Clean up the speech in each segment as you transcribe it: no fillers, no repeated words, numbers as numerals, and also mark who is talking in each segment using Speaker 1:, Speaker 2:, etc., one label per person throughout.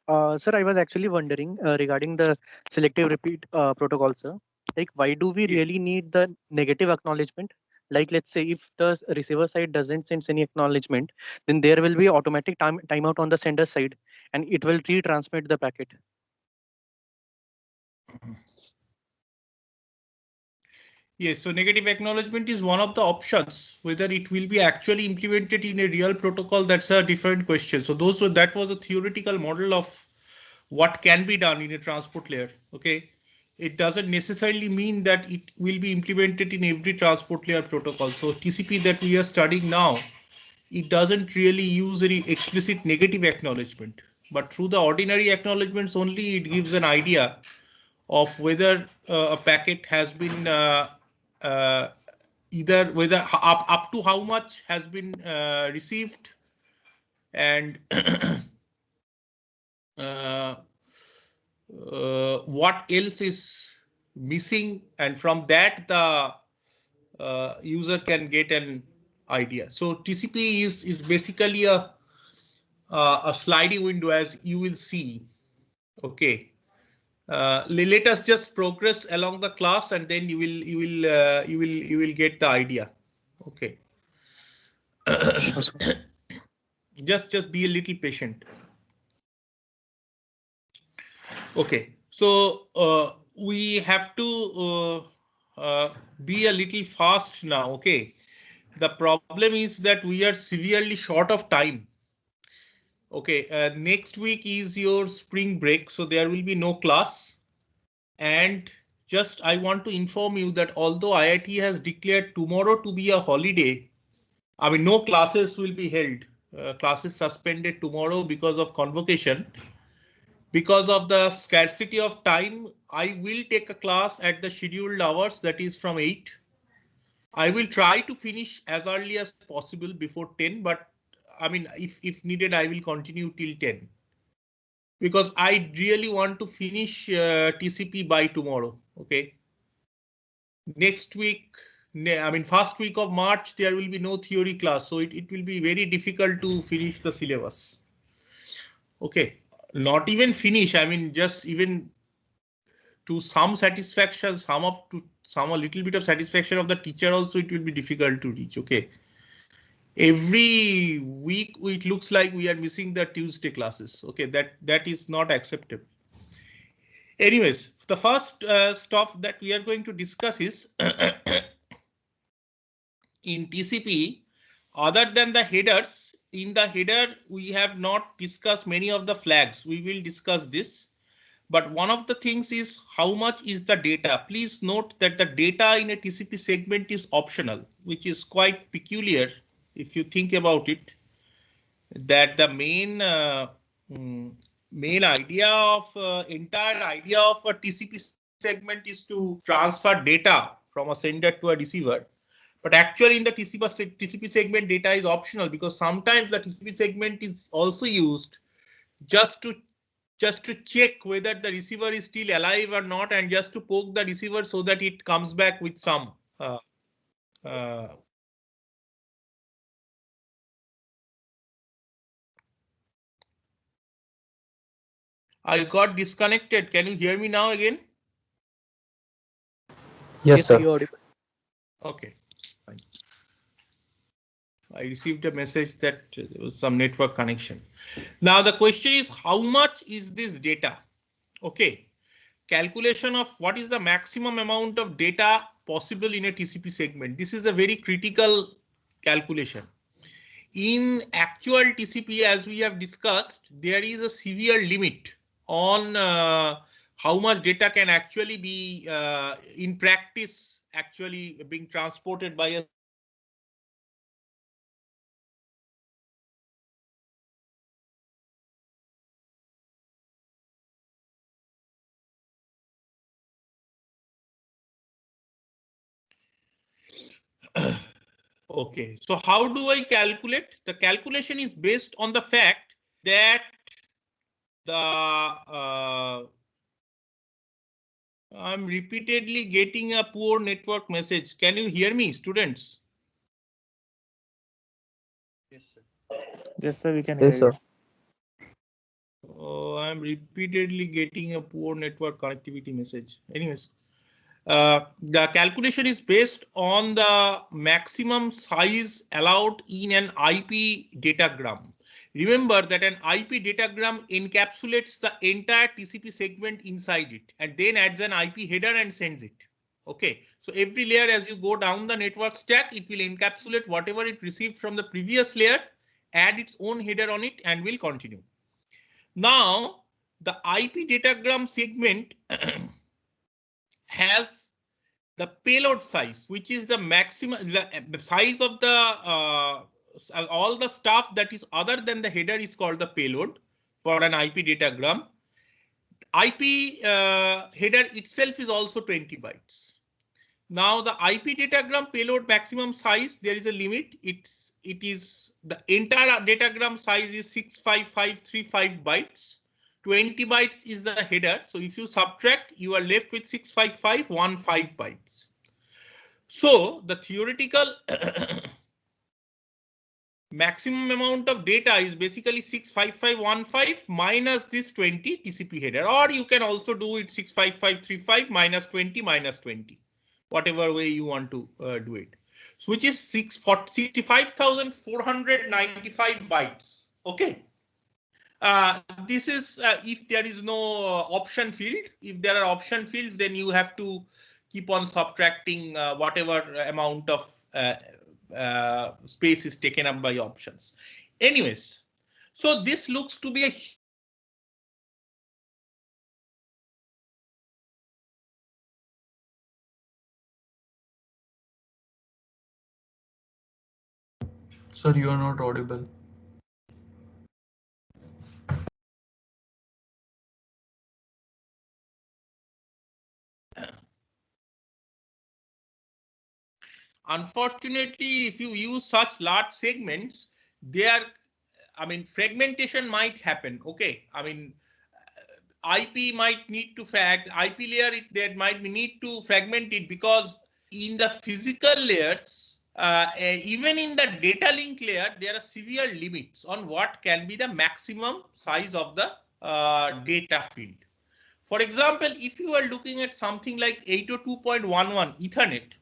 Speaker 1: Sir, I was actually wondering regarding the selective repeat protocol, sir. Like, why do we
Speaker 2: Yeah.
Speaker 1: really need the negative acknowledgement? Like, let's say if the receiver side doesn't send any acknowledgement, then there will be automatic timeout on the sender side, and it will retransmit the packet.
Speaker 2: Yes, so negative acknowledgement is one of the options. Whether it will be actually implemented in a real protocol, that's a different question. So that was a theoretical model of what can be done in a transport layer. Okay, it doesn't necessarily mean that it will be implemented in every transport layer protocol. So TCP that we are studying now, it doesn't really use any explicit negative acknowledgement, but through the ordinary acknowledgements only, it gives an idea of whether a packet has been uh, either whether up to how much has been received, and uh, what else is missing, and from that the user can get an idea. So TCP is basically a sliding window, as you will see. Okay. Let us just progress along the class, and then you will get the idea. Okay.
Speaker 1: Sure, sir.
Speaker 2: Just be a little patient. Okay, so we have to be a little fast now. Okay, the problem is that we are severely short of time. Okay, next week is your spring break, so there will be no class. And just I want to inform you that although IIT has declared tomorrow to be a holiday, I mean, no classes will be held. Classes suspended tomorrow because of convocation. Because of the scarcity of time, I will take a class at the scheduled hours, that is from 8. I will try to finish as early as possible before 10, but I mean, if needed, I will continue till 10. Because I really want to finish TCP by tomorrow. Okay. Next week, I mean, first week of March, there will be no theory class. So it will be very difficult to finish the syllabus. Okay. Not even finish. I mean, just even to some satisfaction, some a little bit of satisfaction of the teacher also, it will be difficult to reach. Okay. Every week it looks like we are missing the Tuesday classes. Okay, that is not acceptable. Anyways, the first stuff that we are going to discuss is in TCP, other than the headers, in the header we have not discussed many of the flags. We will discuss this. But one of the things is how much is the data. Please note that the data in a TCP segment is optional, which is quite peculiar if you think about it. That the main idea of entire idea of a TCP segment is to transfer data from a sender to a receiver. But actually in the TCP segment, data is optional, because sometimes the TCP segment is also used just to check whether the receiver is still alive or not, and just to poke the receiver so that it comes back with some uh, I got disconnected. Can you hear me now again?
Speaker 3: Yes,
Speaker 1: Yes, sir,
Speaker 3: sir.
Speaker 1: you audible.
Speaker 2: Okay, fine. I received a message that there was some network connection. Now the question is, how much is this data? Okay, calculation of what is the maximum amount of data possible in a TCP segment. This is a very critical calculation. In actual TCP, as we have discussed, there is a severe limit on how much data can actually be in practice actually being transported by a Okay, so how do I calculate? The calculation is based on the fact that I'm repeatedly getting a poor network message. Can you hear me, students?
Speaker 4: Yes, sir, we can hear
Speaker 3: Yes,
Speaker 4: you.
Speaker 3: sir.
Speaker 2: Oh, I'm repeatedly getting a poor network connectivity message. Anyways, the calculation is based on the maximum size allowed in an IP datagram. Remember that an IP datagram encapsulates the entire TCP segment inside it and then adds an IP header and sends it. Okay, so every layer as you go down the network stack, it will encapsulate whatever it received from the previous layer, add its own header on it, and will continue. Now, the IP datagram segment has the payload size, which is the maximum, the size of the all the stuff that is other than the header is called the payload for an IP datagram. IP header itself is also 20 bytes. Now the IP datagram payload maximum size, there is a limit. It is the entire datagram size is 65535 bytes. 20 bytes is the header. So if you subtract, you are left with 65515 bytes. So the theoretical maximum amount of data is basically 65515 minus this 20 TCP header, or you can also do it 65535 minus 20 minus 20, whatever way you want to do it. So which is 65,495 bytes. Okay. This is if there is no option field. If there are option fields, then you have to keep on subtracting whatever amount of space is taken up by options. Anyways, so this looks to be a
Speaker 3: Sir, you are not audible.
Speaker 2: unfortunately, if you use such large segments, there, I mean, fragmentation might happen. Okay, I mean, IP might need to IP layer, there might be need to fragment it, because in the physical layers, even in the data link layer, there are severe limits on what can be the maximum size of the data field. For example, if you are looking at something like 802.11 Ethernet,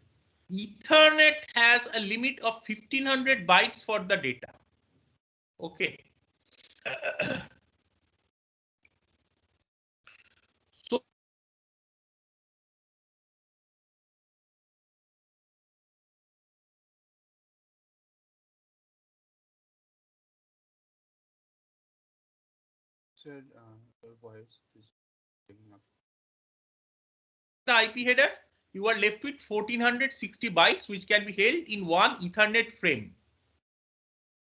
Speaker 2: Ethernet has a limit of 1500 bytes for the data. Okay. So
Speaker 4: Sir, your voice is breaking up.
Speaker 2: the IP header, you are left with 1460 bytes, which can be held in one Ethernet frame.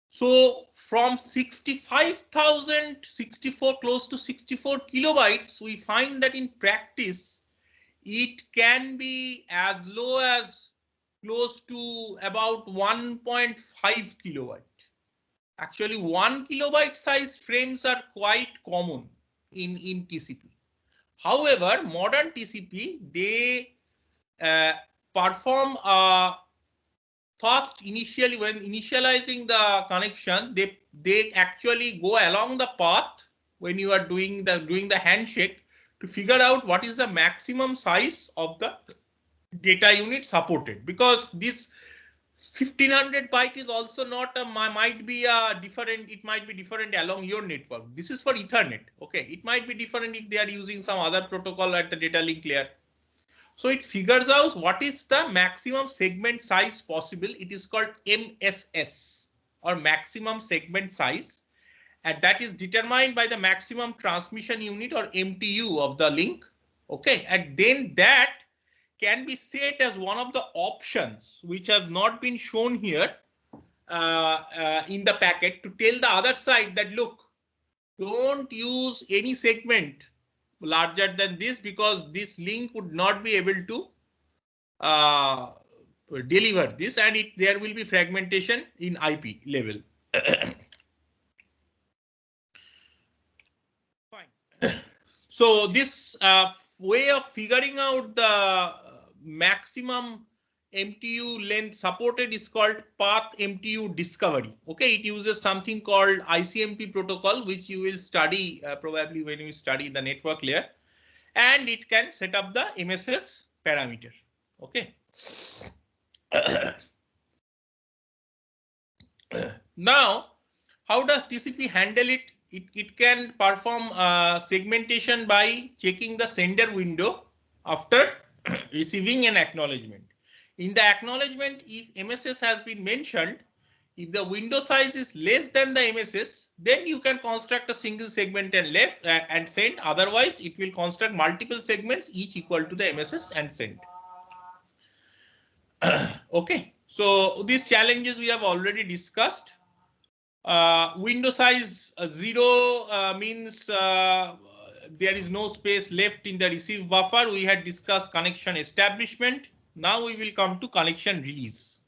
Speaker 2: So from 65,064 close to 64 kilobytes, we find that in practice, it can be as low as close to about 1.5 kilobyte. Actually, 1 kilobyte size frames are quite common in TCP. However, modern TCP, they perform first initially when initializing the connection, they actually go along the path when you are doing the handshake to figure out what is the maximum size of the data unit supported, because this 1500 byte is also not a, might be a different, it might be different along your network. This is for Ethernet. Okay, it might be different if they are using some other protocol at the data link layer. So it figures out what is the maximum segment size possible. It is called MSS, or maximum segment size, and that is determined by the maximum transmission unit, or MTU, of the link. Okay, and then that can be set as one of the options which have not been shown here in the packet, to tell the other side that, look, don't use any segment larger than this, because this link would not be able to deliver this, and there will be fragmentation in IP level. Fine. So this way of figuring out the maximum MTU length supported is called path MTU discovery. Okay, it uses something called ICMP protocol, which you will study probably when you study the network layer, and it can set up the MSS parameter. Okay. Now, how does TCP handle it? It can perform segmentation by checking the sender window after receiving an acknowledgement. In the acknowledgement, if MSS has been mentioned, if the window size is less than the MSS, then you can construct a single segment and left and send. Otherwise, it will construct multiple segments, each equal to the MSS and send. Okay, so these challenges we have already discussed. Window size 0 means there is no space left in the receive buffer. We had discussed connection establishment. Now we will come to connection release.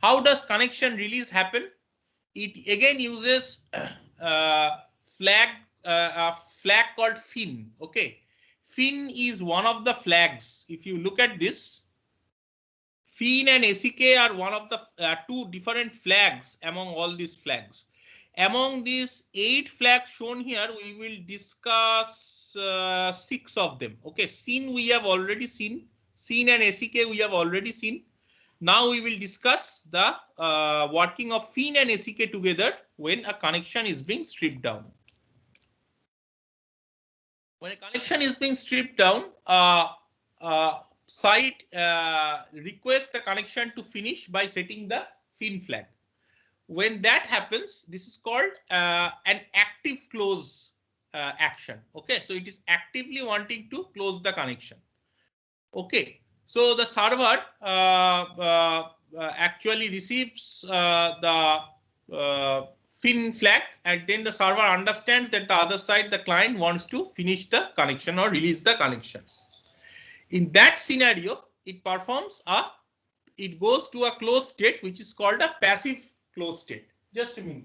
Speaker 2: How does connection release happen? It again uses a flag called fin. Okay, fin is one of the flags. If you look at this, fin and ACK are one of the two different flags among all these flags. Among these 8 flags shown here, we will discuss 6 of them. Okay, sin we have already seen. Sin and ACK we have already seen. Now we will discuss the working of fin and ACK together when a connection is being stripped down. When a connection is being stripped down, site requests the connection to finish by setting the fin flag. When that happens, this is called an active close action. Okay, so it is actively wanting to close the connection. Okay, so the server actually receives the fin flag, and then the server understands that the other side, the client, wants to finish the connection or release the connection. In that scenario, it performs it goes to a closed state, which is called a passive closed state. Just a minute.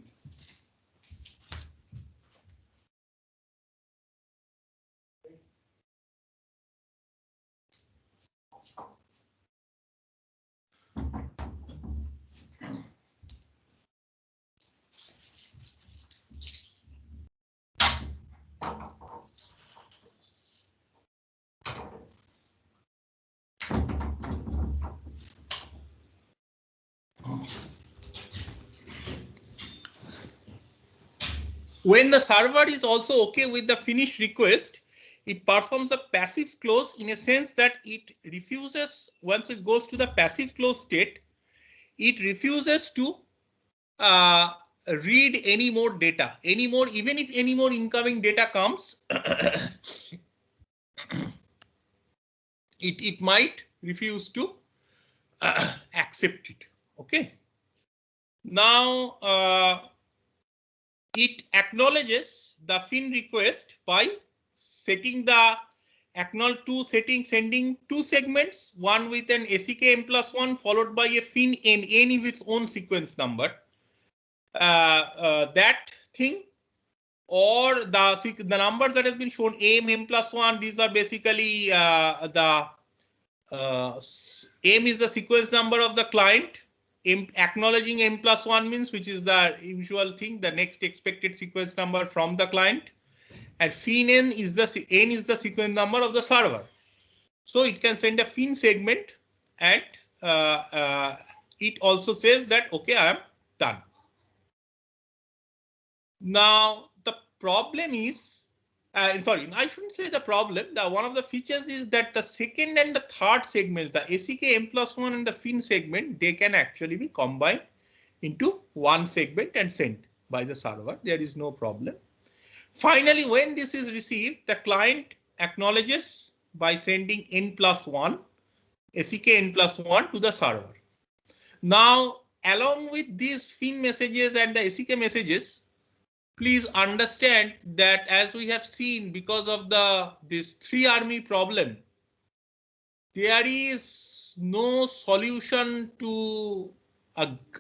Speaker 2: When the server is also okay with the finish request, it performs a passive close in a sense that it refuses, once it goes to the passive close state, it refuses to read any more data anymore. Even if any more incoming data comes, it might refuse to accept it. Okay. Now it acknowledges the fin request by setting the sending 2 segments, one with an ACK m+1 followed by a fin n. N is its own sequence number. That thing, or the numbers that has been shown, m+1, these are basically the m is the sequence number of the client. Acknowledging m+1 means, which is the usual thing, the next expected sequence number from the client, and fin n is the sequence number of the server. So it can send a fin segment, and it also says that okay, I am done. Now the problem is, sorry, I shouldn't say the problem. One of the features is that the second and the third segments, the ACK m+1 and the fin segment, they can actually be combined into one segment and sent by the server. There is no problem. Finally, when this is received, the client acknowledges by sending n+1, ACK n+1 to the server. Now, along with these fin messages and the ACK messages, please understand that as we have seen, because of this 3-army problem, there is no solution to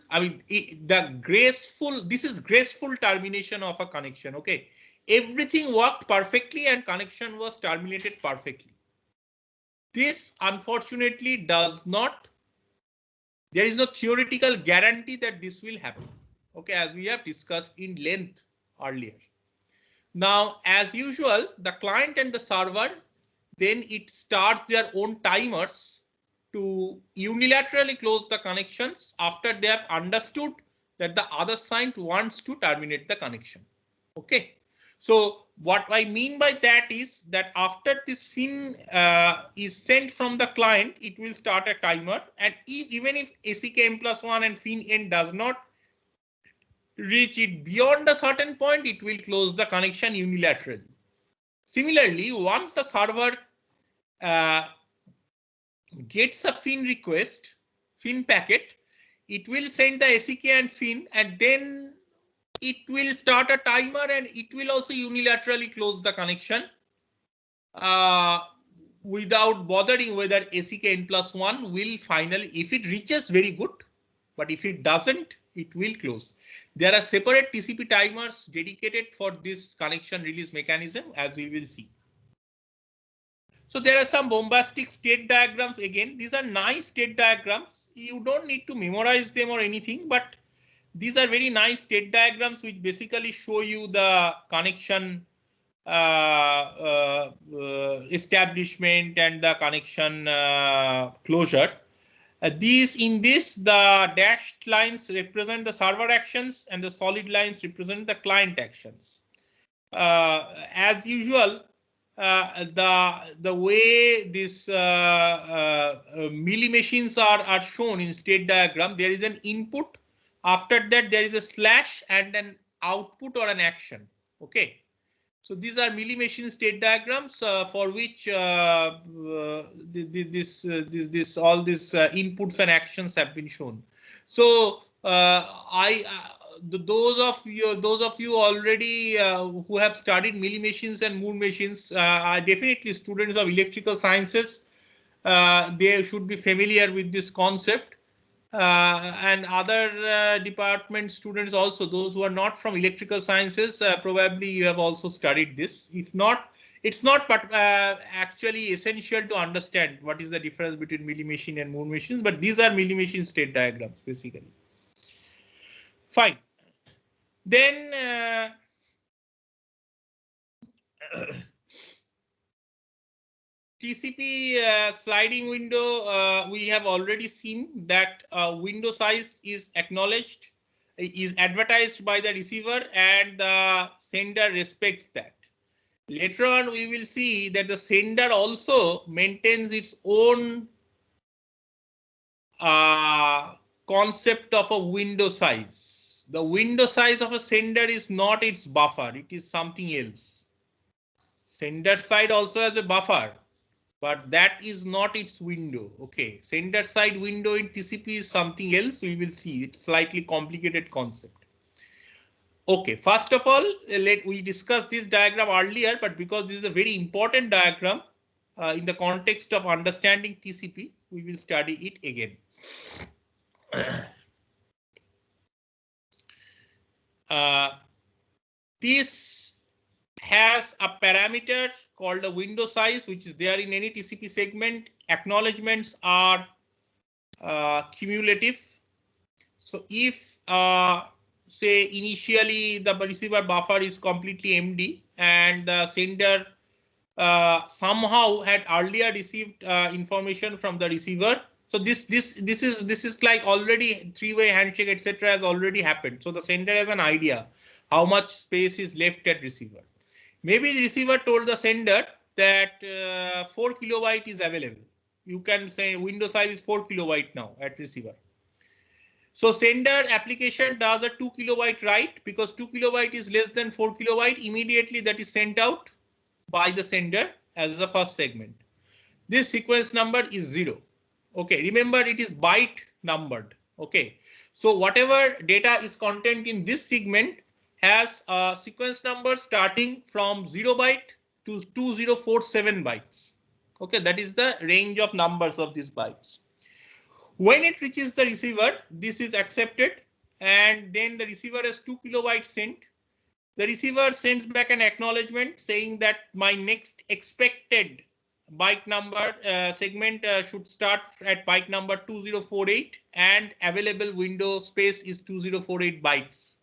Speaker 2: this is graceful termination of a connection. Okay, everything worked perfectly and connection was terminated perfectly. This unfortunately does not There is no theoretical guarantee that this will happen. Okay, as we have discussed in length earlier. Now, as usual, the client and the server, then it starts their own timers to unilaterally close the connections after they have understood that the other side wants to terminate the connection. Okay. So what I mean by that is that after this fin is sent from the client, it will start a timer, and even if ACK_m+1 and fin n does not reach it beyond a certain point, it will close the connection unilaterally. Similarly, once the server gets a fin request, fin packet, it will send the ACK and fin, and then it will start a timer and it will also unilaterally close the connection without bothering whether ACK_n+1 will finally, if it reaches, very good, but if it doesn't, it will close. There are separate TCP timers dedicated for this connection release mechanism, as we will see. So there are some bombastic state diagrams. Again, these are nice state diagrams. You don't need to memorize them or anything, but these are very nice state diagrams which basically show you the connection establishment and the connection closure. The dashed lines represent the server actions and the solid lines represent the client actions. As usual, the way these milli machines are shown in state diagram, there is an input. After that, there is a slash and an output or an action. Okay. So these are milli machine state diagrams for which all these inputs and actions have been shown. So those of you already who have studied milli machines and Moore machines are definitely students of electrical sciences. They should be familiar with this concept. And other department students also, those who are not from electrical sciences, probably you have also studied this. If not, it's not but actually essential to understand what is the difference between milli machine and Moore machines, but these are milli machine state diagrams basically. Fine. Then TCP sliding window, we have already seen that window size is acknowledged, is advertised by the receiver, and the sender respects that. Later on, we will see that the sender also maintains its own concept of a window size. The window size of a sender is not its buffer, it is something else. Sender side also has a buffer, but that is not its window. Okay, sender side window in TCP is something else. We will see. It's slightly complicated concept. Okay, first of all, we discussed this diagram earlier, but because this is a very important diagram in the context of understanding TCP, we will study it again. This has a parameter called a window size, which is there in any TCP segment. Acknowledgements are cumulative. So if say initially the receiver buffer is completely empty and the sender somehow had earlier received information from the receiver. So this is like already three-way handshake, etc. has already happened. So the sender has an idea how much space is left at receiver. Maybe the receiver told the sender that 4 kilobyte is available. You can say window size is 4 kilobyte now at receiver. So sender application does a 2 kilobyte write, because 2 kilobyte is less than 4 kilobyte. Immediately that is sent out by the sender as the first segment. This sequence number is 0. Okay, remember it is byte numbered. Okay, so whatever data is contained in this segment has a sequence number starting from 0 byte to 2047 bytes. Okay, that is the range of numbers of these bytes. When it reaches the receiver, this is accepted, and then the receiver has 2 kilobytes sent. The receiver sends back an acknowledgement saying that my next expected byte number segment should start at byte number 2048 and available window space is 2048 bytes.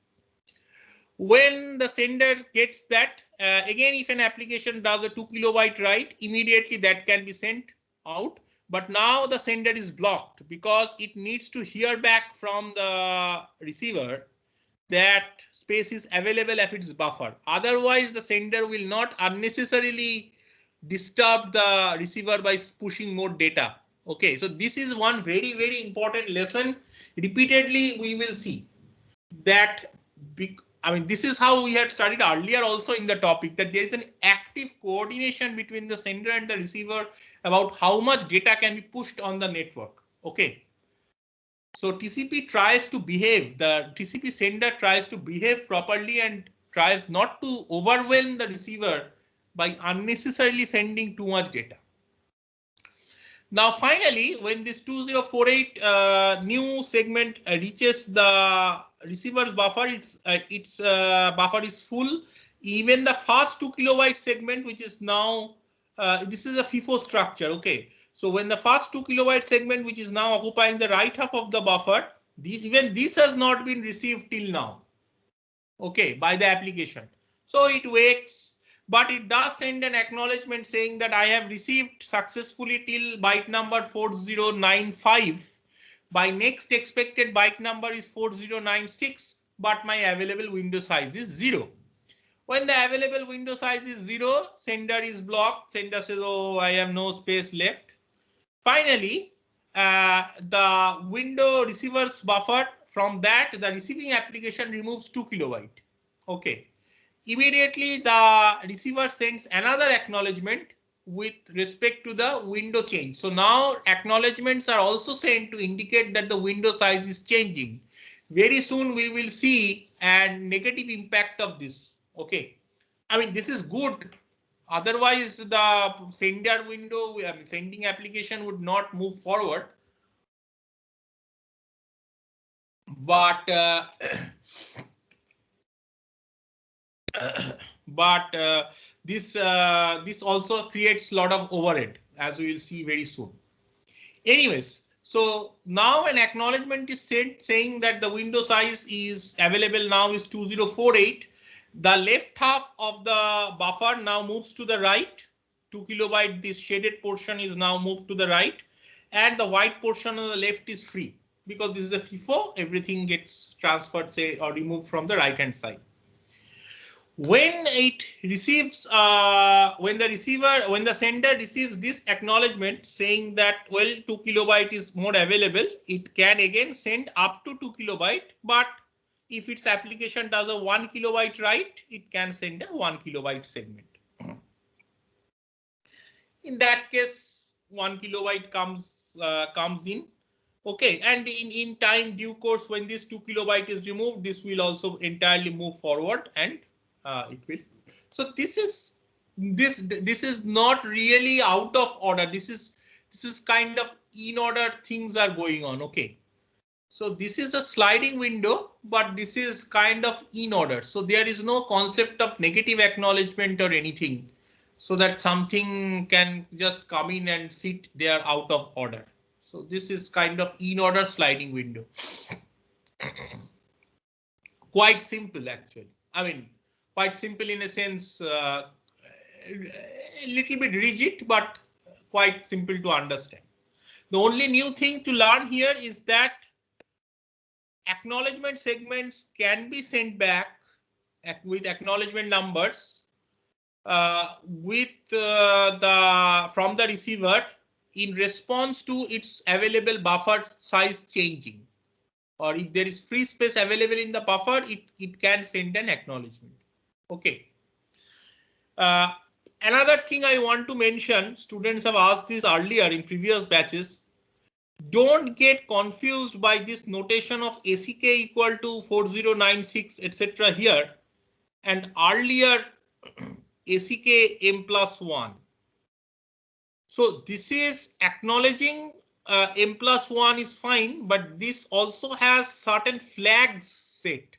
Speaker 2: When the sender gets that, again, if an application does a 2 kilobyte write, immediately that can be sent out. But now the sender is blocked because it needs to hear back from the receiver that space is available at its buffer. Otherwise, the sender will not unnecessarily disturb the receiver by pushing more data. Okay, so this is one very, very important lesson. Repeatedly, we will see that. I mean, this is how we had studied earlier also in the topic, that there is an active coordination between the sender and the receiver about how much data can be pushed on the network. Okay. So TCP tries to behave, the TCP sender tries to behave properly and tries not to overwhelm the receiver by unnecessarily sending too much data. Now, finally, when this 2048 new segment reaches the receiver's buffer, its buffer is full. Even the first 2 kilobyte segment, which is now, this is a FIFO structure. Okay. So when the first 2 kilobyte segment, which is now occupying the right half of the buffer, even this has not been received till now. Okay, by the application. So it waits, but it does send an acknowledgement saying that I have received successfully till byte number 4095. My next expected byte number is 4096, but my available window size is 0. When the available window size is 0, sender is blocked. Sender says, oh, I have no space left. Finally, the window receiver's buffer, from that, the receiving application removes 2 kilobyte. Okay. Immediately, the receiver sends another acknowledgement with respect to the window change. So now acknowledgements are also sent to indicate that the window size is changing. Very soon we will see a negative impact of this. Okay. I mean, this is good. Otherwise, the sender window, sending application would not move forward. But this also creates a lot of overhead, as we will see very soon. Anyways, so now an acknowledgement is sent saying that the window size is available now is 2048. The left half of the buffer now moves to the right. 2 kilobyte, this shaded portion is now moved to the right, and the white portion on the left is free because this is the FIFO. Everything gets transferred, say, or removed from the right hand side. When it receives, when the sender receives this acknowledgement saying that, well, 2 kilobyte is more available, it can again send up to 2 kilobyte. But if its application does a 1 kilobyte write, it can send a 1 kilobyte segment. In that case, 1 kilobyte comes in. Okay, and in time due course, when this 2 kilobyte is removed, this will also entirely move forward and it will. So this is not really out of order. This is kind of in order things are going on. Okay. So this is a sliding window, but this is kind of in order. So there is no concept of negative acknowledgement or anything, so that something can just come in and sit there out of order. So this is kind of in order sliding window. Quite simple, actually. I mean, quite simple in a sense, a little bit rigid, but quite simple to understand. The only new thing to learn here is that acknowledgement segments can be sent back with acknowledgement numbers from the receiver in response to its available buffer size changing. Or if there is free space available in the buffer, it can send an acknowledgement. Okay. Another thing I want to mention, students have asked this earlier in previous batches. Don't get confused by this notation of ACK equal to 4096, etc. here, and earlier ACK m+1. So this is acknowledging m+1 is fine, but this also has certain flags set.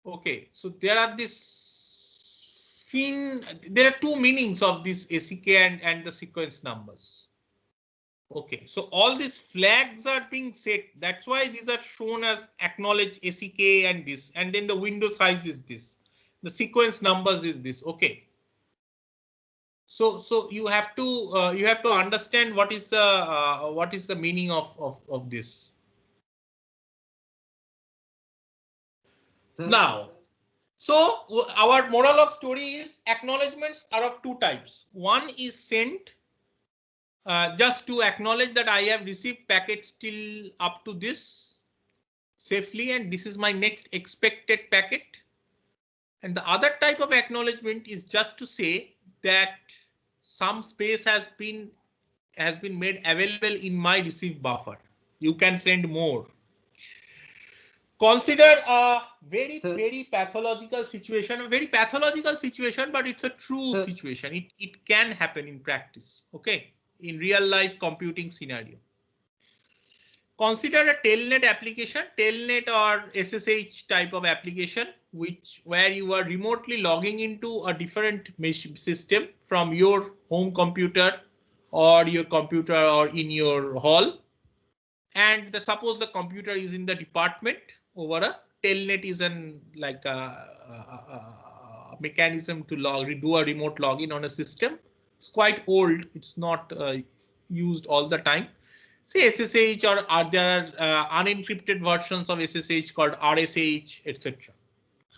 Speaker 2: Okay, so there are these there are two meanings of this ACK and the sequence numbers. Okay, so all these flags are being set. That's why these are shown as acknowledge ACK and this, and then the window size is this. The sequence numbers is this. Okay. So you have to understand what is the meaning of this. Now, so our moral of story is acknowledgements are of two types. One is sent just to acknowledge that I have received packets till up to this safely, and this is my next expected packet. And the other type of acknowledgement is just to say that some space has been made available in my receive buffer. You can send more. Consider a very pathological situation, but it's a true situation. It can happen in practice. Okay, in real life computing scenario. Consider a telnet application, telnet or SSH type of application, where you are remotely logging into a different system from your home computer or your computer or in your hall. And suppose the computer is in the department over a telnet is like a mechanism to do a remote login on a system. It's quite old. It's not used all the time. Say SSH or there are unencrypted versions of SSH called RSPSH, etc.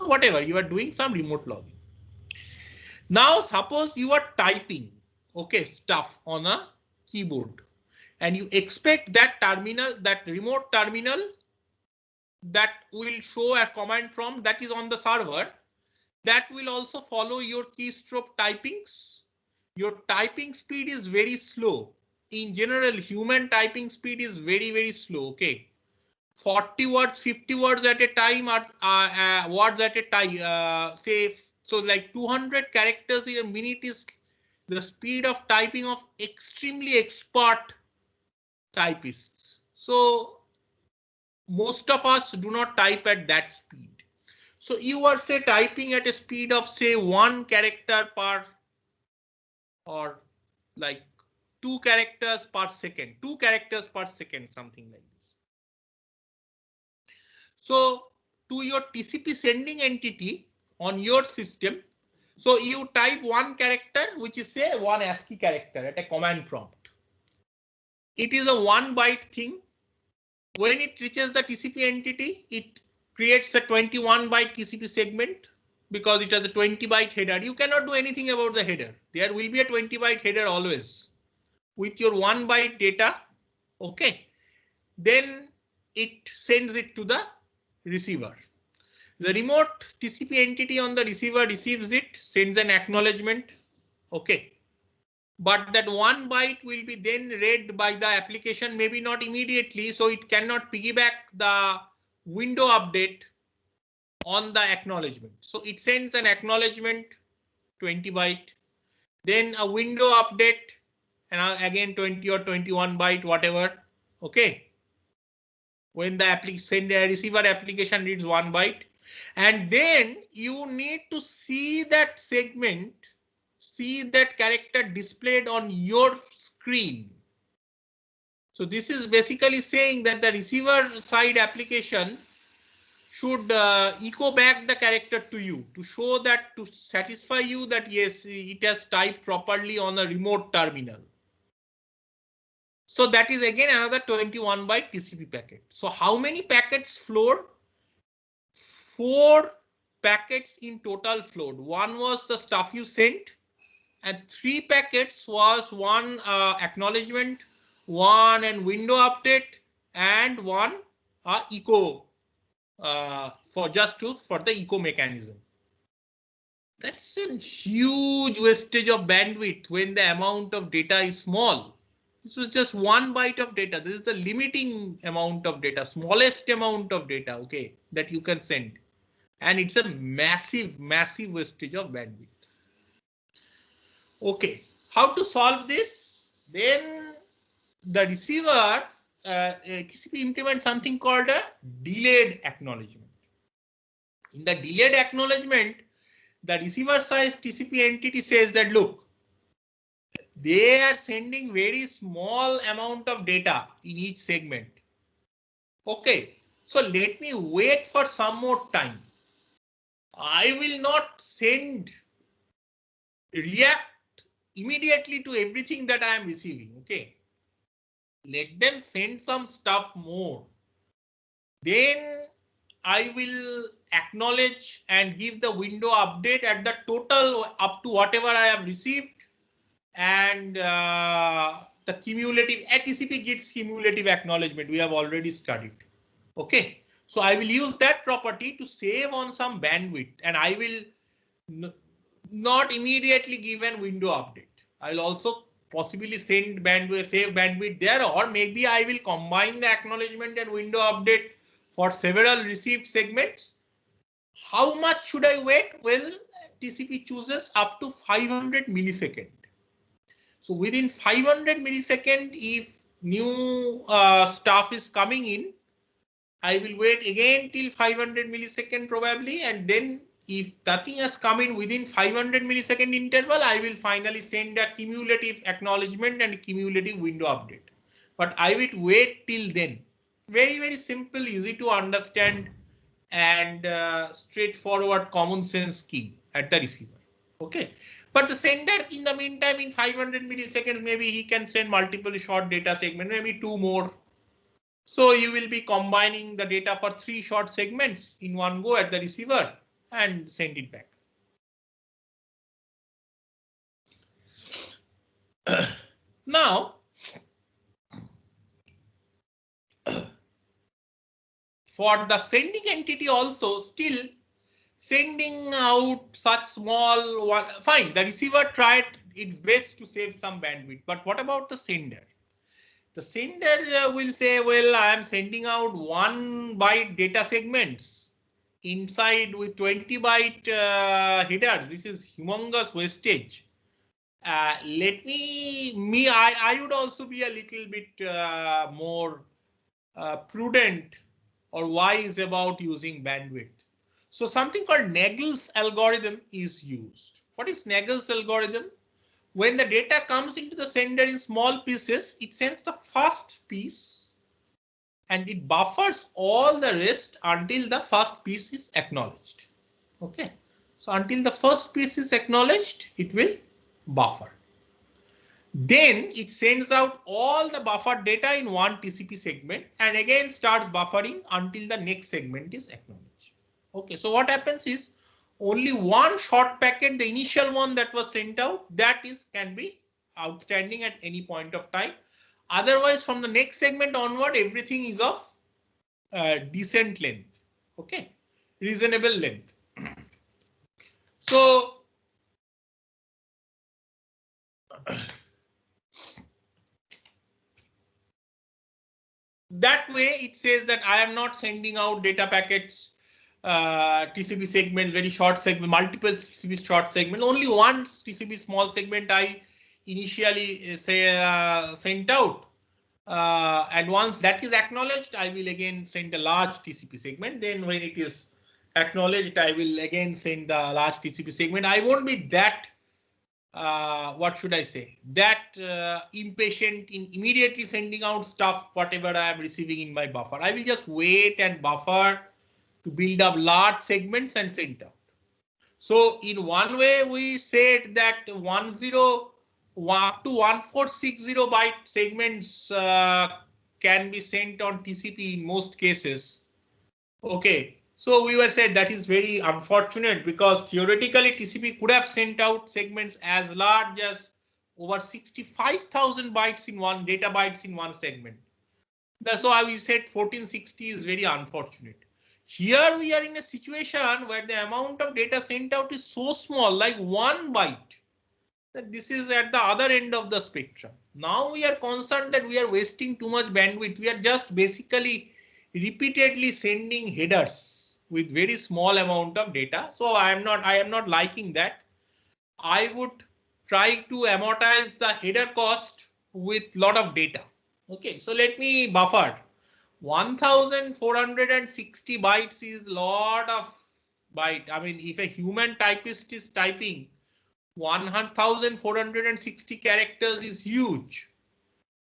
Speaker 2: Whatever, you are doing some remote login. Now suppose you are typing stuff on a keyboard, and you expect that remote terminal that will show a command prompt that is on the server, that will also follow your keystroke typings. Your typing speed is very slow. In general, human typing speed is very slow. Okay, 40 words, 50 words at a time, or words at a time. Say so, like 200 characters in a minute is the speed of typing of extremely expert typists. So most of us do not type at that speed. So you are say typing at a speed of say 1 character per, or like 2 characters per second, something like this. So to your TCP sending entity on your system, so you type 1 character, which is say 1 ASCII character at a command prompt. It is a 1 byte thing. When it reaches the TCP entity, it creates a 21 byte TCP segment because it has a 20 byte header. You cannot do anything about the header. There will be a 20 byte header always with your 1 byte data. Okay, then it sends it to the receiver. The remote TCP entity on the receiver receives it, sends an acknowledgement. Okay, but that 1 byte will be then read by the application, maybe not immediately, so it cannot piggyback the window update on the acknowledgement. So it sends an acknowledgement 20 byte, then a window update, and again 20 or 21 byte, whatever. Okay, when the receiver application reads 1 byte, and then you need to see that segment, see that character displayed on your screen. So this is basically saying that the receiver side application should echo back the character to you to show that, to satisfy you that yes, it has typed properly on a remote terminal. So that is again another 21 byte TCP packet. So how many packets flowed? 4 packets in total flowed. One was the stuff you sent, and 3 packets was one acknowledgement, one and window update, and one echo for the echo mechanism. That's a huge wastage of bandwidth when the amount of data is small. This was just 1 byte of data. This is the limiting amount of data, smallest amount of data, okay, that you can send. And it's a massive wastage of bandwidth. Okay, how to solve this? Then the receiver TCP implements something called a delayed acknowledgement. In the delayed acknowledgement, the receiver side TCP entity says that look, they are sending very small amount of data in each segment. Okay, so let me wait for some more time. I will not react immediately to everything that I am receiving. Okay, let them send some stuff more. Then I will acknowledge and give the window update at the total up to whatever I have received, and the cumulative TCP gets cumulative acknowledgement. We have already studied. Okay, so I will use that property to save on some bandwidth, and I will not immediately give an window update. I'll also possibly save bandwidth there, or maybe I will combine the acknowledgement and window update for several received segments. How much should I wait? Well, TCP chooses up to 500 millisecond. So within 500 millisecond, if new stuff is coming in, I will wait again till 500 millisecond probably, and then if nothing has come in within 500 millisecond interval, I will finally send a cumulative acknowledgement and cumulative window update. But I will wait till then. Very, very simple, easy to understand, and straightforward common sense scheme at the receiver. Okay, but the sender in the meantime in 500 milliseconds, maybe he can send multiple short data segments, maybe 2 more. So you will be combining the data for 3 short segments in one go at the receiver and send it back. Now, for the sending entity also, still sending out such small one, fine, the receiver tried its best to save some bandwidth, but what about the sender? The sender will say, well, I am sending out 1 byte data segments inside with 20 byte headers. This is humongous wastage. I would also be a little bit more prudent or wise about using bandwidth. So something called Snaggle's algorithm is used. What is Snaggle's algorithm? When the data comes into the sender in small pieces, it sends the first piece and it buffers all the rest until the first piece is acknowledged. Okay, so until the first piece is acknowledged, it will buffer. Then it sends out all the buffered data in one TCP segment and again starts buffering until the next segment is acknowledged. Okay, so what happens is only one short packet, the initial one that was sent out, that can be outstanding at any point of time. Otherwise, from the next segment onward, everything is of decent length. Okay, reasonable length. So that way it says that I am not sending out data packets, TCP segment, very short segment, multiple TCP short segment, only one TCP small segment I initially sent out. And once that is acknowledged, I will again send a large TCP segment. Then when it is acknowledged, I will again send the large TCP segment. I won't be that what should I say, that impatient in immediately sending out stuff, whatever I am receiving in my buffer. I will just wait and buffer to build up large segments and send out. So in one way, we said that 10 up to 1460 byte segments can be sent on TCP in most cases. Okay. So we were said that is very unfortunate because theoretically TCP could have sent out segments as large as over 65,000 bytes in one data bytes in one segment. That's why we said 1460 is very unfortunate. Here we are in a situation where the amount of data sent out is so small, like 1 byte, that this is at the other end of the spectrum. Now we are concerned that we are wasting too much bandwidth. We are just basically repeatedly sending headers with very small amount of data. So I am not liking that. I would try to amortize the header cost with lot of data. Okay, so let me buffer. 1460 bytes is lot of byte. I mean, if a human typist is typing 1460 characters is huge.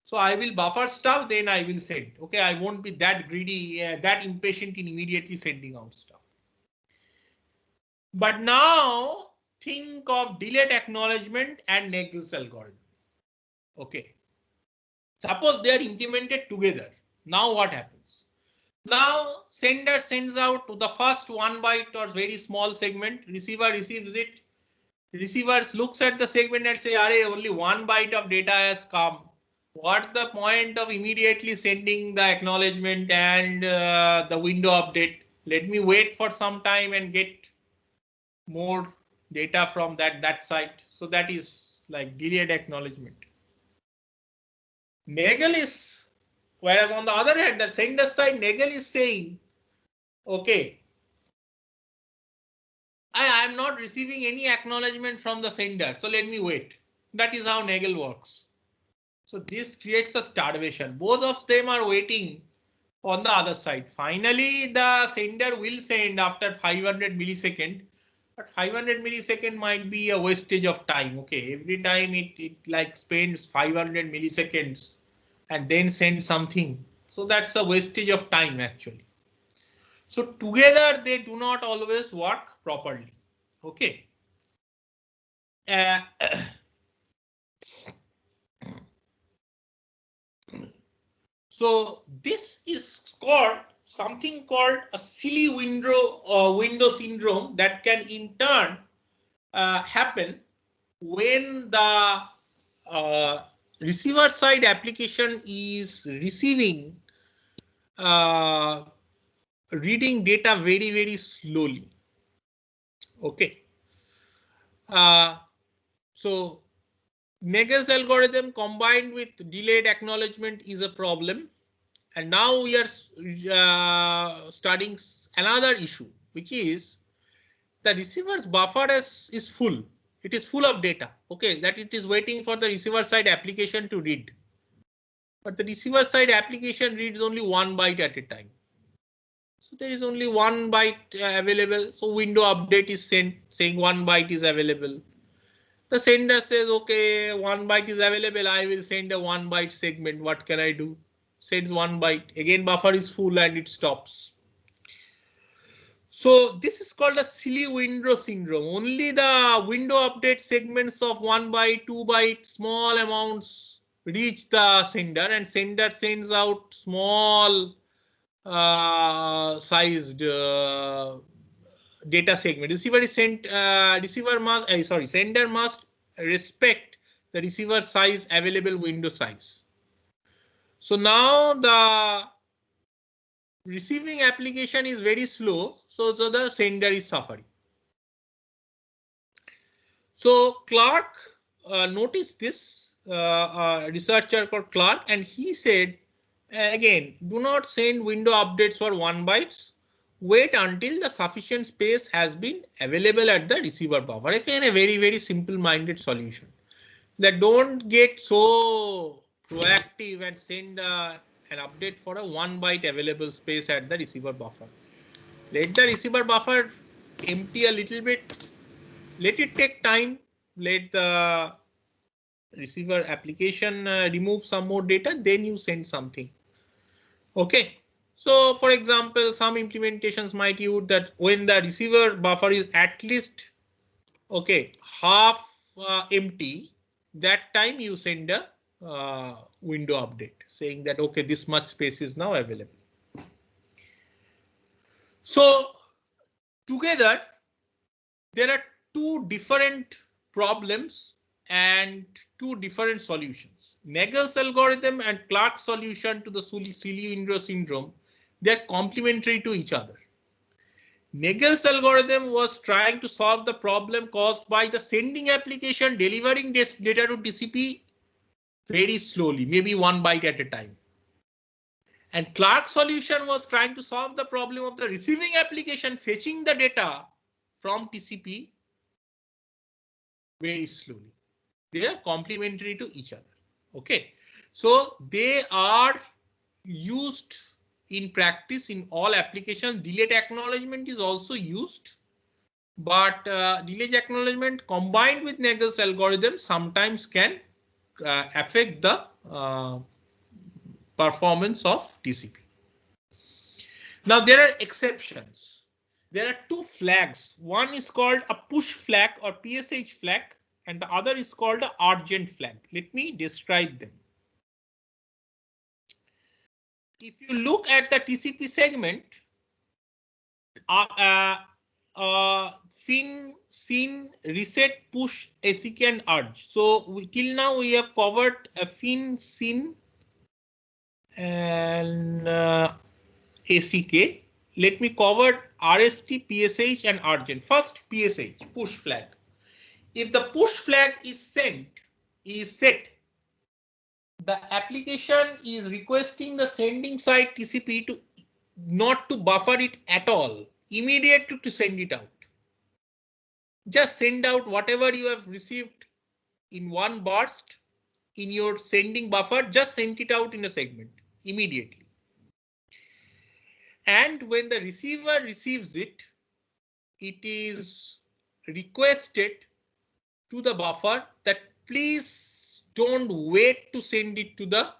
Speaker 2: So I will buffer stuff, then I will send. Okay, I won't be that greedy, that impatient in immediately sending out stuff. But now think of delayed acknowledgement and Snaggle's algorithm. Okay. Suppose they are implemented together. Now what happens? Now sender sends out to the first 1 byte or very small segment. Receiver receives it. Receiver looks at the segment and say, "Arey, only 1 byte of data has come. What's the point of immediately sending the acknowledgement and the window update? Let me wait for some time and get more data from that site." So that is like delayed acknowledgement. Snaggle is, whereas on the other hand, the sender side, Snaggle is saying, okay, I am not receiving any acknowledgement from the sender, so let me wait. That is how Snaggle works. So this creates a starvation. Both of them are waiting on the other side. Finally, the sender will send after 500 milliseconds. But 500 millisecond might be a wastage of time. Okay, every time it like spends 500 milliseconds and then send something. So that's a wastage of time actually. So together they do not always work properly. Okay. So this is called something called a silly window syndrome that can in turn happen when the receiver side application is receiving reading data very slowly. Okay. So Snaggle's algorithm combined with delayed acknowledgement is a problem. And now we are studying another issue, which is the receiver's buffer is full. It is full of data. Okay, that it is waiting for the receiver side application to read. But the receiver side application reads only 1 byte at a time. So there is only 1 byte available. So window update is sent saying 1 byte is available. The sender says, okay, 1 byte is available. I will send a 1 byte segment. What can I do? Sends 1 byte. Again, buffer is full and it stops. So this is called a silly window syndrome. Only the window update segments of 1 byte, 2 byte, small amounts reach the sender, and sender sends out small sized data segment. Receiver is sent. Sender must respect the receiver size available window size. So now the receiving application is very slow, so the sender is suffering. So Clark noticed this, researcher called Clark, and he said, again, do not send window updates for 1 bytes. Wait until the sufficient space has been available at the receiver buffer. Again, a very simple-minded solution. That don't get so proactive and send an update for a 1 byte available space at the receiver buffer. Let the receiver buffer empty a little bit. Let it take time. Let the receiver application remove some more data. Then you send something. Okay. So, for example, some implementations might use that when the receiver buffer is at least half empty, that time you send a window update saying that okay, this much space is now available. So together there are two different problems and two different solutions. Snaggle's algorithm and Clark's solution to the silly window syndrome, they are complementary to each other. Snaggle's algorithm was trying to solve the problem caused by the sending application delivering this data to TCP very slowly, maybe 1 byte at a time. And Clark's solution was trying to solve the problem of the receiving application fetching the data from TCP very slowly. They are complementary to each other. Okay, so they are used in practice in all applications. Delayed acknowledgement is also used But delay acknowledgement combined with Snaggle's algorithm sometimes can affect the performance of TCP. Now there are exceptions. There are two flags. One is called a push flag or PSH flag, and the other is called a urgent flag. Let me describe them. If you look at the TCP segment, fin, sin, reset, push, ACK, and urge. So till now we have covered a fin, sin, and ACK. Let me cover RST, PSH, and urgent. First, PSH, push flag. If the push flag is set, the application is requesting the sending side TCP to not to buffer it at all, immediately to send it out. Just send out whatever you have received in one burst in your sending buffer, just send it out in a segment immediately. And when the receiver receives it, it is requested to the buffer that please don't wait to send it to the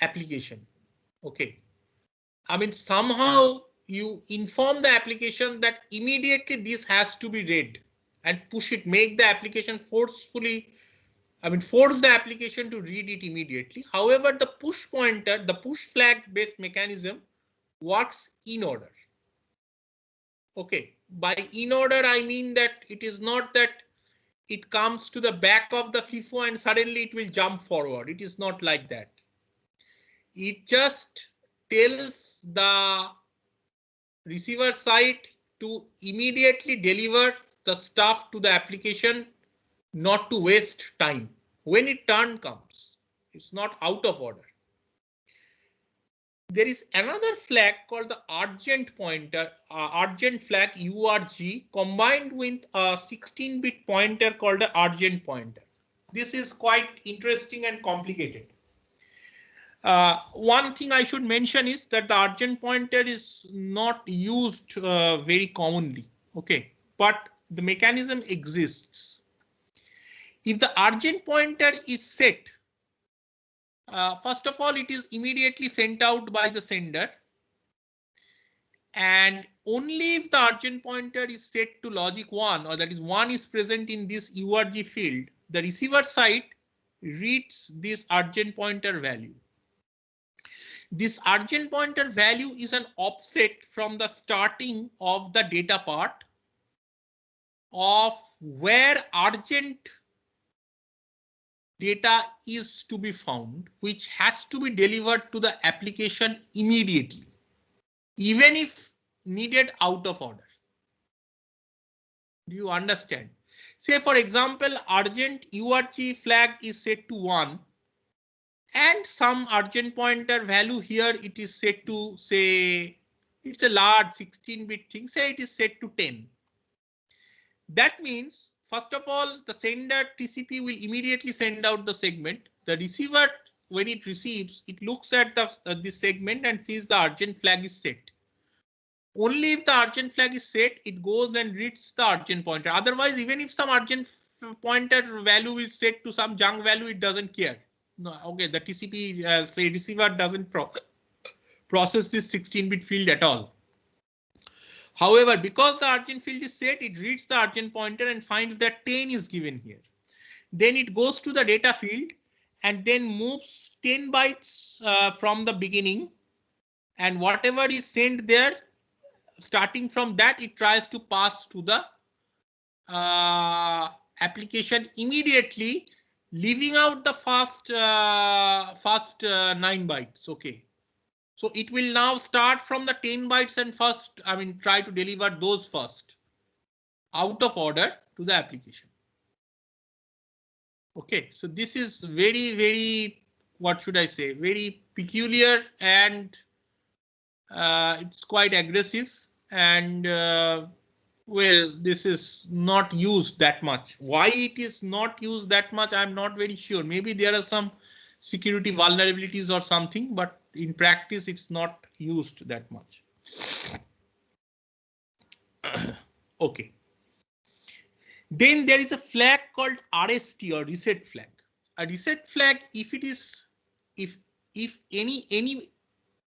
Speaker 2: application. Okay. I mean, somehow you inform the application that immediately this has to be read and push it, make the application forcefully, force the application to read it immediately. However, the push pointer, the push flag based mechanism works in order. Okay, by in order, I mean that it is not that it comes to the back of the FIFO and suddenly it will jump forward. It is not like that. It just tells the receiver side to immediately deliver the stuff to the application, not to waste time. When it turn comes, it's not out of order. There is another flag called the urgent pointer, urgent flag URG, combined with a 16-bit pointer called the urgent pointer. This is quite interesting and complicated. One thing I should mention is that the urgent pointer is not used very commonly. Okay, but the mechanism exists. If the urgent pointer is set, first of all, it is immediately sent out by the sender. And only if the urgent pointer is set to logic 1, or that is 1 is present in this URG field, the receiver side reads this urgent pointer value. This urgent pointer value is an offset from the starting of the data part of where urgent data is to be found, which has to be delivered to the application immediately, even if needed out of order. Do you understand? Say, for example, urgent URG flag is set to 1. And some urgent pointer value here, it is set to, say, it's a large 16-bit thing, say it is set to 10. That means, first of all, the sender TCP will immediately send out the segment. The receiver, when it receives, it looks at this segment and sees the urgent flag is set. Only if the urgent flag is set, it goes and reads the urgent pointer. Otherwise, even if some urgent pointer value is set to some junk value, it doesn't care. No, okay, the TCP say receiver doesn't process this 16-bit field at all. However, because the urgent field is set, it reads the urgent pointer and finds that 10 is given here. Then it goes to the data field and then moves 10 bytes from the beginning, and whatever is sent there, starting from that, it tries to pass to the application immediately, leaving out the first 9 bytes. Okay, so it will now start from the 10 bytes and first, try to deliver those first out of order to the application. Okay, so this is very, very, what should I say, very peculiar, and it's quite aggressive, and well, this is not used that much. Why it is not used that much, I'm not very sure. Maybe there are some security vulnerabilities or something, but in practice, it's not used that much. Okay. Then there is a flag called RST or reset flag. A reset flag, if it is, if any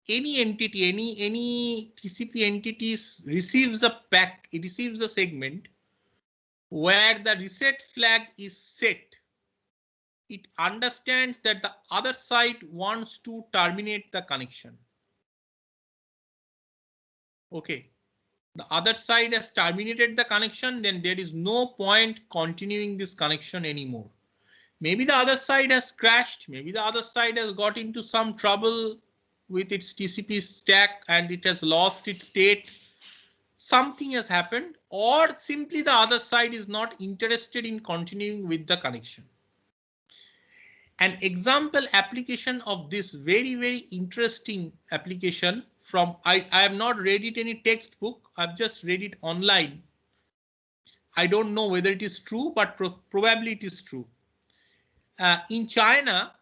Speaker 2: entity, any TCP entities receives a pack, it receives a segment where the reset flag is set, it understands that the other side wants to terminate the connection. Okay. The other side has terminated the connection, then there is no point continuing this connection anymore. Maybe the other side has crashed, maybe the other side has got into some trouble with its TCP stack and it has lost its state. Something has happened, or simply the other side is not interested in continuing with the connection. An example application of this very interesting application from, I have not read it in any textbook, I've just read it online. I don't know whether it is true, but probably it is true. In China,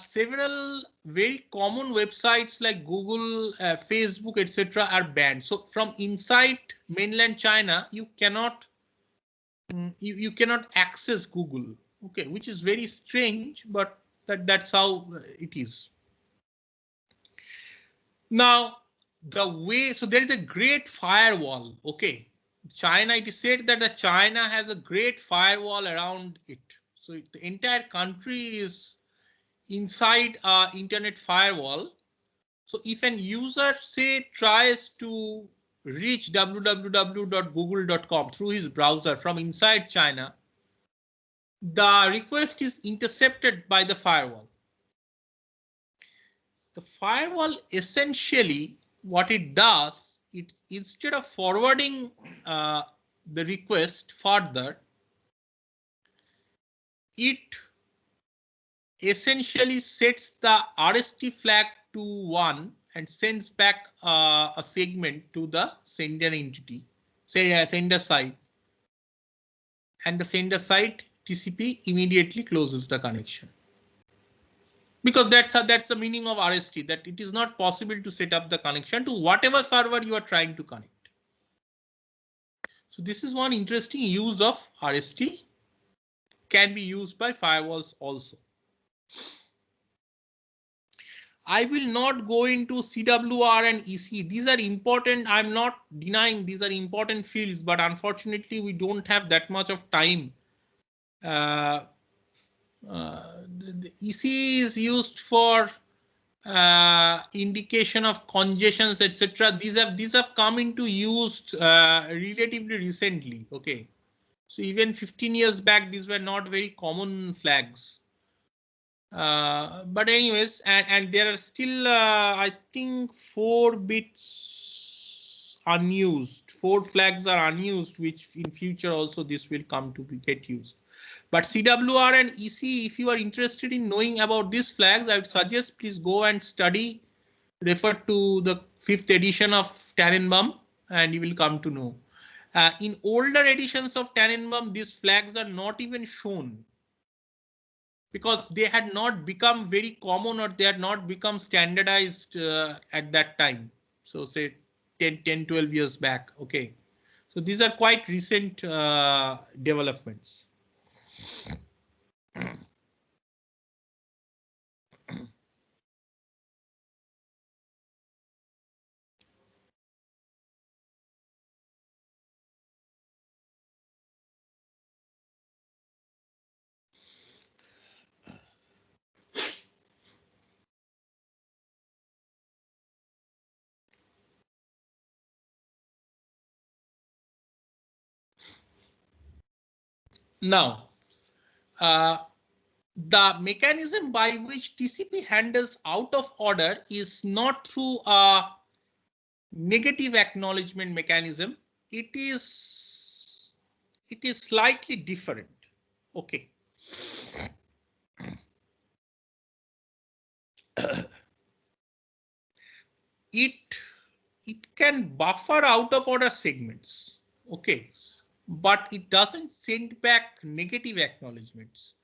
Speaker 2: several very common websites like Google, Facebook, etc. are banned. So from inside mainland China, you cannot you cannot access Google. Okay, which is very strange, but that's how it is. Now, the way, so there is a great firewall. Okay, China, it is said that the China has a great firewall around it. So the entire country is inside a internet firewall. So if an user say tries to reach www.google.com through his browser from inside China, the request is intercepted by the firewall. The firewall essentially what it does, it instead of forwarding the request further, it essentially sets the RST flag to 1 and sends back a segment to the sender entity, say sender side, and the sender side TCP immediately closes the connection. Because that's the meaning of RST, that it is not possible to set up the connection to whatever server you are trying to connect. So this is one interesting use of RST, can be used by firewalls also. I will not go into CWR and EC. These are important. I'm not denying these are important fields, but unfortunately we don't have that much of time. The EC is used for indication of congestions, etc. These have come into use relatively recently. Okay, so even 15 years back, these were not very common flags. But anyways, and there are still I think 4 bits unused. 4 flags are unused, which in future also this will come to get used. But CWR and EC, if you are interested in knowing about these flags, I would suggest please go and study, refer to the 5th edition of Tannenbaum, and you will come to know. In older editions of Tannenbaum, these flags are not even shown, because they had not become very common, or they had not become standardized at that time. So say 12 years back. Okay, so these are quite recent developments. Now, the mechanism by which TCP handles out of order is not through a negative acknowledgement mechanism. It is slightly different. Okay. It can buffer out of order segments. Okay, but it doesn't send back negative acknowledgements.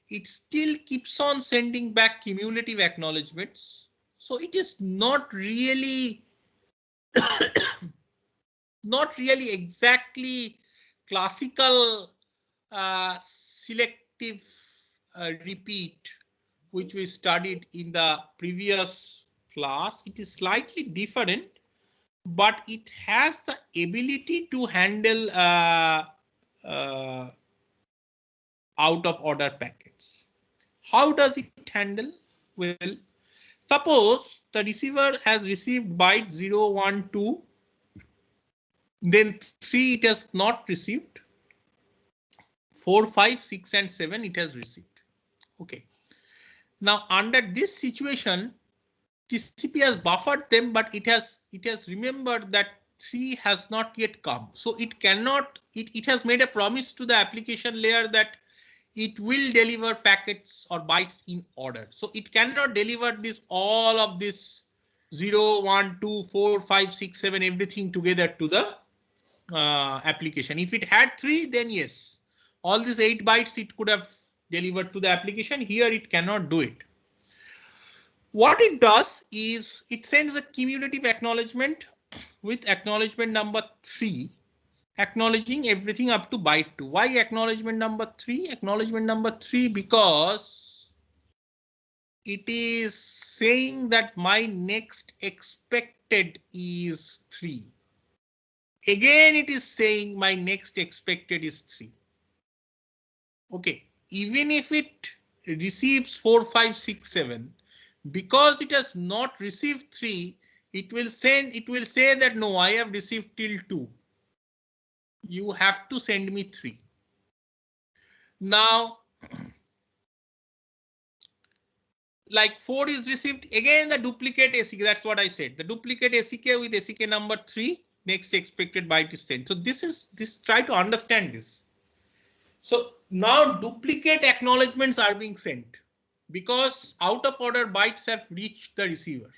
Speaker 2: It still keeps on sending back cumulative acknowledgements. So it is not really not really exactly classical selective repeat, which we studied in the previous class. It is slightly different, but it has the ability to handle out of order packets. How does it handle? Well, suppose the receiver has received byte 0, 1, 2, then 3 it has not received, 4, 5, 6 and 7 it has received. Okay. Now under this situation, TCP has buffered them, but it has remembered that 3 has not yet come. So it cannot, it has made a promise to the application layer that it will deliver packets or bytes in order. So it cannot deliver this all of this 0, 1, 2, 4, 5, 6, 7, everything together to the application. If it had 3, then yes, all these 8 bytes it could have delivered to the application. Here it cannot do it. What it does is it sends a cumulative acknowledgement with acknowledgement number 3, acknowledging everything up to byte 2. Why acknowledgement number 3? Acknowledgement number 3 because it is saying that my next expected is 3. Again, it is saying my next expected is 3. Okay, even if it receives 4, 5, 6, 7, because it has not received 3, it will say that no, I have received till 2. You have to send me 3. Now, like 4 is received, again the duplicate ACK, that's what I said. The duplicate ACK with ACK number 3, next expected byte is sent. So try to understand this. So now duplicate acknowledgements are being sent because out of order bytes have reached the receiver.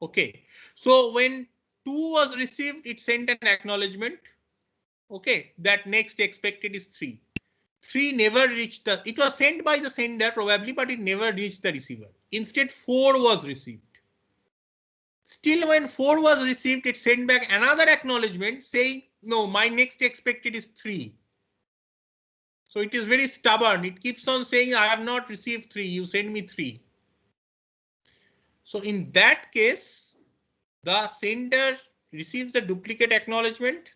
Speaker 2: Okay, so when 2 was received, it sent an acknowledgement. Okay, that next expected is 3. 3 never reached the, it was sent by the sender probably, but it never reached the receiver. Instead 4 was received. Still when 4 was received, it sent back another acknowledgement saying, no, my next expected is 3. So it is very stubborn. It keeps on saying, I have not received 3, you send me 3. So in that case, the sender receives the duplicate acknowledgement.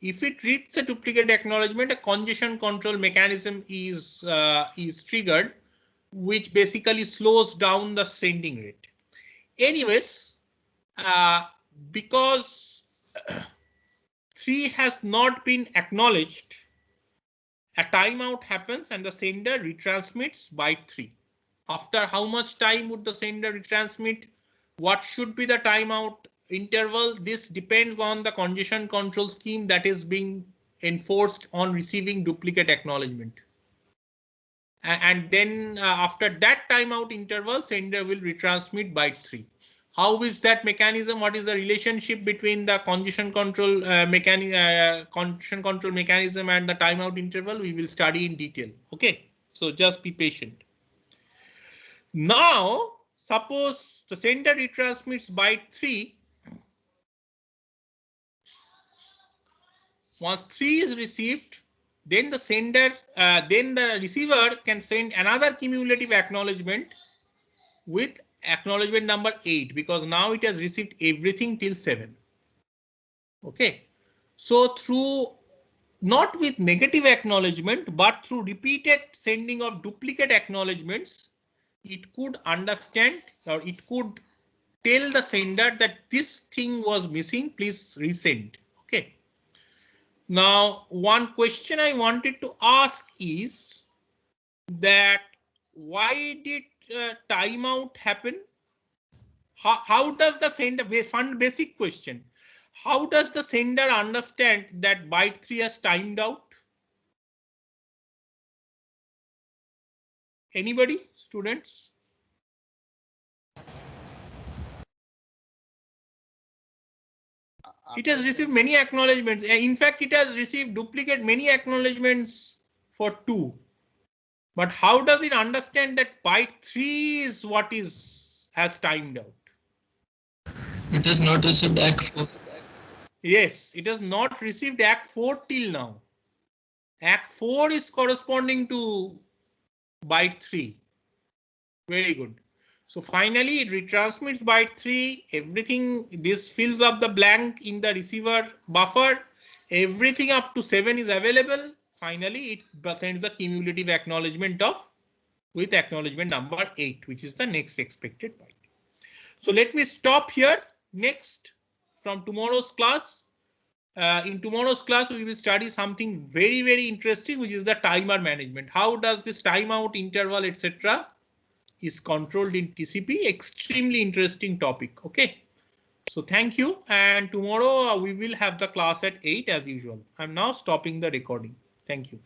Speaker 2: If it reads the duplicate acknowledgement, a congestion control mechanism is triggered, which basically slows down the sending rate. Anyways, because 3 has not been acknowledged, a timeout happens and the sender retransmits byte 3. After how much time would the sender retransmit? What should be the timeout interval? This depends on the congestion control scheme that is being enforced on receiving duplicate acknowledgement. And then after that timeout interval, sender will retransmit byte 3. How is that mechanism? What is the relationship between the congestion control mechanism and the timeout interval? We will study in detail. Okay, so just be patient. Now, suppose the sender retransmits byte 3. Once 3 is received, then the sender, then the receiver can send another cumulative acknowledgement with acknowledgement number 8 because now it has received everything till 7. Okay, so through not with negative acknowledgement, but through repeated sending of duplicate acknowledgements, it could understand or it could tell the sender that this thing was missing, please resend. Okay. Now, one question I wanted to ask is that why did timeout happen? How does the sender, fund basic question, how does the sender understand that byte 3 has timed out? Anybody, students? It has received many acknowledgements. In fact, it has received duplicate many acknowledgements for 2. But how does it understand that byte 3 is what is has timed out?
Speaker 3: It has not received X4.
Speaker 2: Yes, it has not received ACK4 till now. ACK4 is corresponding to byte 3. Very good. So finally it retransmits byte 3. Everything, this fills up the blank in the receiver buffer. Everything up to 7 is available. Finally, it sends the cumulative acknowledgement of with acknowledgement number 8, which is the next expected byte. So let me stop here. Next, from tomorrow's class, in tomorrow's class, we will study something very, very interesting, which is the timer management. How does this timeout interval, etc., is controlled in TCP? Extremely interesting topic. Okay. So thank you. And tomorrow we will have the class at 8 as usual. I'm now stopping the recording. Thank you.